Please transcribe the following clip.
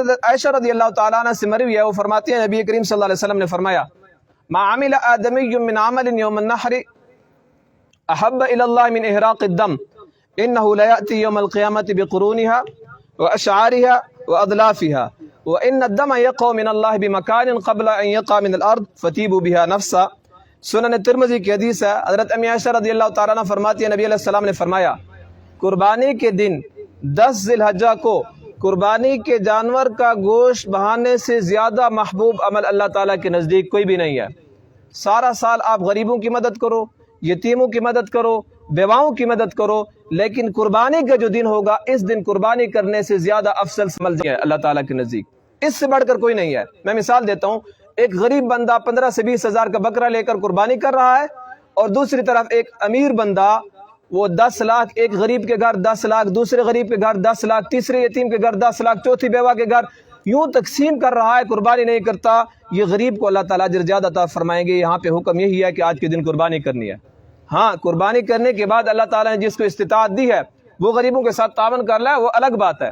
عائشہ رضی اللہ تعالیٰ عنہ سے مروی ہے، وہ فرماتی ہیں نبی کریم صلی اللہ علیہ وسلم نے فرمایا ما عمل آدمی من عمل یوم النحر احب الى اللہ من احراق الدم انه لیأتی یوم القیامت بقرونها واشعارها واضلافها وان الدم یقع من اللہ بمکان قبل ان یقع من الارض فتیبوا بها نفسا۔ سنن ترمذی کی حدیث ہے، حضرت امی عائشہ رضی اللہ تعالیٰ عنہ فرماتی ہیں نبی علیہ السلام نے فرمایا قربانی کے دن 10 ذی الحجہ کو قربانی کے جانور کا گوشت بہانے سے زیادہ محبوب عمل اللہ تعالیٰ کے نزدیک کوئی بھی نہیں ہے۔ سارا سال آپ غریبوں کی مدد کرو، یتیموں کی مدد کرو، بیواؤں کی مدد کرو، لیکن قربانی کا جو دن ہوگا اس دن قربانی کرنے سے زیادہ افضل عمل ہے اللہ تعالیٰ کے نزدیک، اس سے بڑھ کر کوئی نہیں ہے۔ میں مثال دیتا ہوں، ایک غریب بندہ 15 سے 20 ہزار کا بکرا لے کر قربانی کر رہا ہے، اور دوسری طرف ایک امیر بندہ وہ 10 لاکھ، ایک غریب کے گھر 10 لاکھ، دوسرے غریب کے گھر 10 لاکھ، تیسرے یتیم کے گھر 10 لاکھ، چوتھی بیوہ کے گھر، یوں تقسیم کر رہا ہے، قربانی نہیں کرتا۔ یہ غریب کو اللہ تعالیٰ اجر زیادہ عطا فرمائیں گے۔ یہاں پہ حکم یہی ہے کہ آج کے دن قربانی کرنی ہے۔ ہاں، قربانی کرنے کے بعد اللہ تعالیٰ نے جس کو استطاعت دی ہے وہ غریبوں کے ساتھ تعاون کر رہا ہے، وہ الگ بات ہے۔